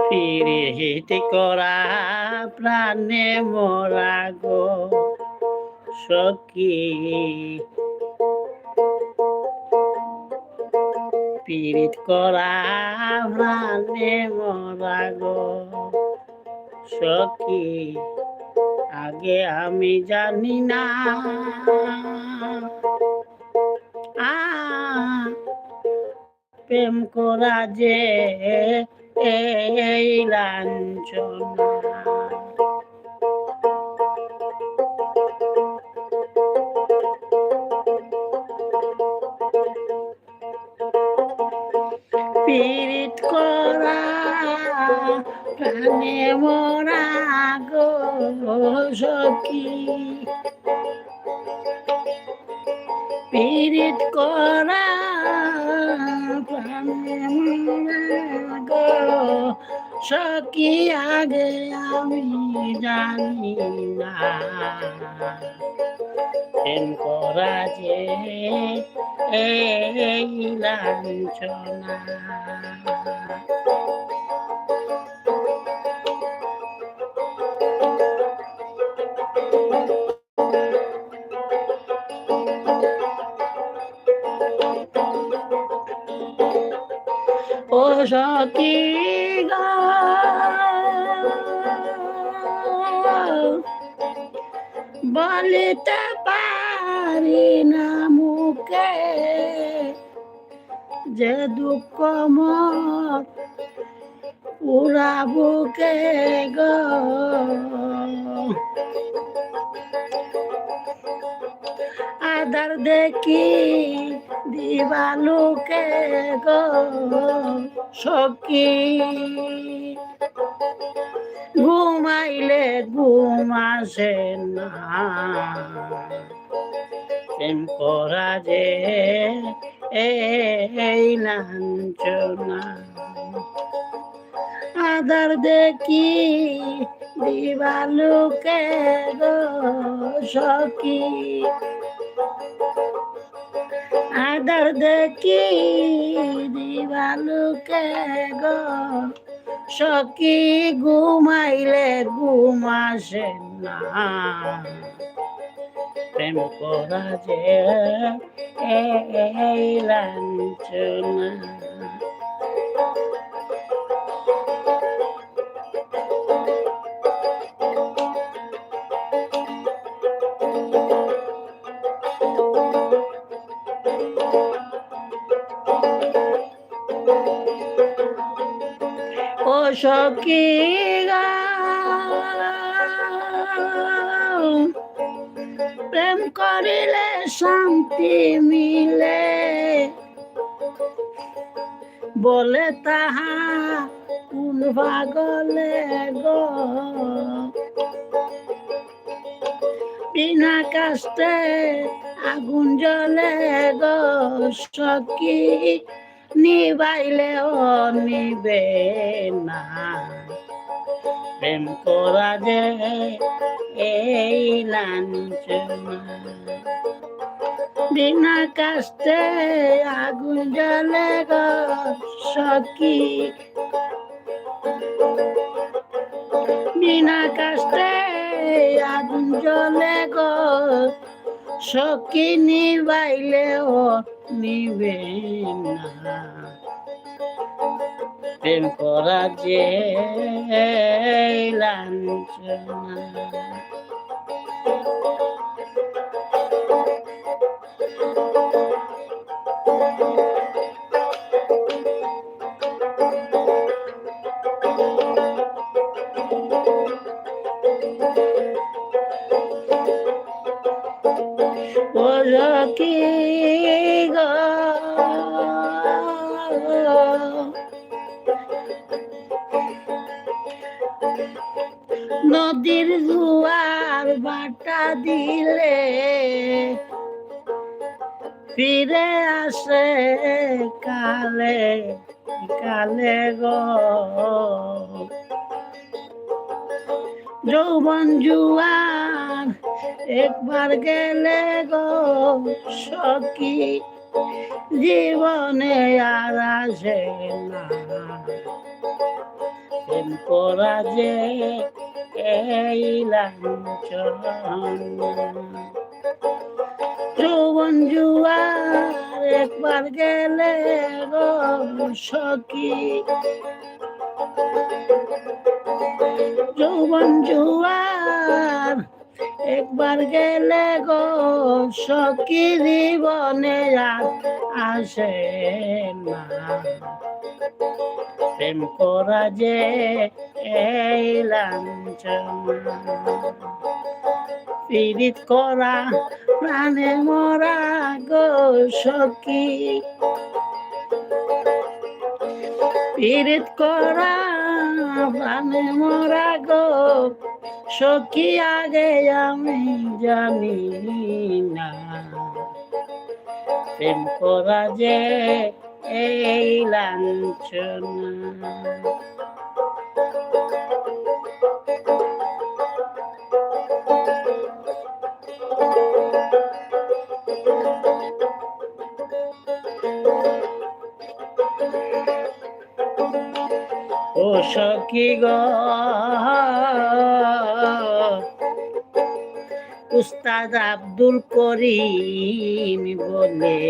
পিরিত করা প্রাণে মরা গো সখী, পিরিত করা প্রাণে মরা গো সখী, আগে আমি জানি না প্রেম করা যে এই লাঞ্ছনা। পিরিত করা প্রাণে মরা গো সখী, পিরিত করা প্রাণে মরা গো সখী, আগে আমি জানি না প্রেম করা যে এই লাঞ্ছনা। ও সখী গো বলিতে পারি না মুখে যে দুঃখ মোর পুরা বুকে গো, আধার দেখি দিবালুকে গো সখী, ঘুমাইলে ঘুম আসে না প্রেম করা যে এই লাঞ্ছনা। আধার দেখি দিবালুকে গো সখী, আধার দেখি দিবালুকে গো সখী, ঘুমাইলে ঘুম আসে না প্রেম করা যে এই লাঞ্ছনা। ও সখী গো প্রেম করিলে শান্তি মিলে বলে তাহা কোন পাগলে গো, বিনা কাস্তে আগুন জ্বলে গো সখী, নিবাইলেও নিবে না প্রেম করা যে এই লাঞ্ছনা। বিনা কাস্তে আগুন জ্বলে গো সখী, বিনা কাস্তে আগুন জ্বলে গো সখী, নিবাইলেও নিবে না প্রেম করা যে লাঞ্ছনা। ও সখী গো নদীর জোয়ার বাটা দিলে ফিরে আসে কালে কালে গো, যৌবন জুয়ার একবার গেলে গো সখী জীবনে আর আসে না, প্রেম করা যে এই লাঞ্ছন। যৌবন জুয়ার একবার গেলে গো সখী, যৌবন জুয়ার একবার গেলে গো সখী জীবনে আর আসে না, প্রেম করা যে এই লাঞ্ছনা। পীড়িত করা প্রাণে মরা গো সখী, পীড়িত করা প্রাণে মরা গো সখী আগে আমি জানি না, প্রেম করা যে এই লাঞ্ছনা। ও সখী গো উস্তাদ আব্দুল করিম বলে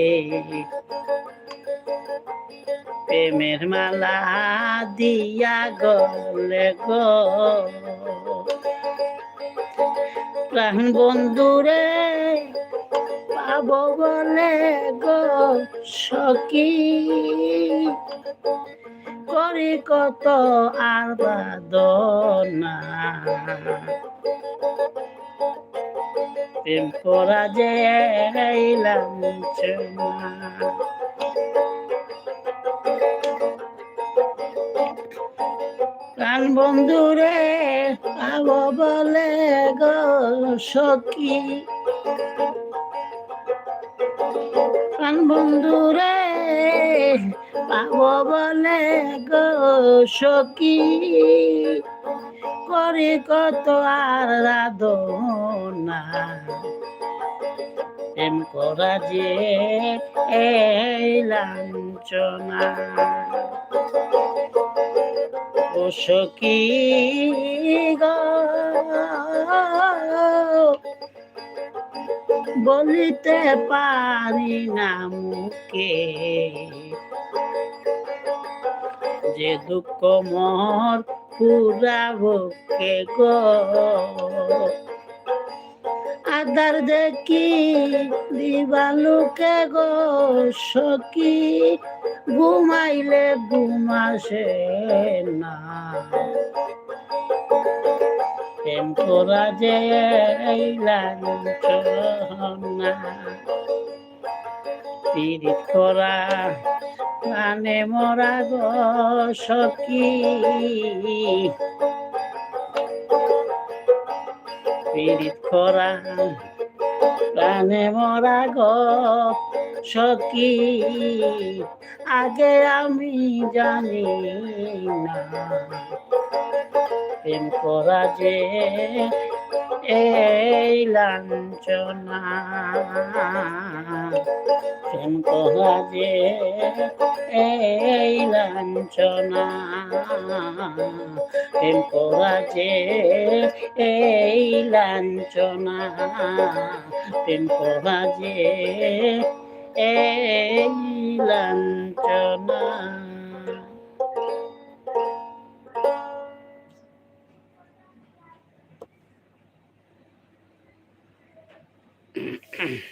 প্রেমের মালা দিয়া গলে গো প্রাণ বন্ধুরে পাব বলে গো সখী, করি কত আর বাদনা, প্রেম করা যে এই লাঞ্ছনা। প্রাণ বন্ধুরে পাব বলে গো সখী, প্রাণ বন্ধুরে পাব বলে গো সখী, করি কত আর রাধনা, প্রেম করা যে এই লাঞ্ছনা। ও সখী গো বলিতে পারি না মুখে যে দুঃখ মোর পুরা বুকে গো, আদার দেখি দিবালুকে গো সখী, ঘুমাইলে ঘুম আসে না, প্রেম করা যে এই লাঞ্ছনা। পীড়িত করা প্রাণে মরা গো সখী, পীড়িত করা প্রাণে মরা গো সখী, আগে আমি জানি না, প্রেম করা যে এই লাঞ্ছনা, প্রেম করা যে এই লাঞ্ছনা, প্রেম করা যে এই লাঞ্ছনা, প্রেম করা যে এই লাঞ্ছনা।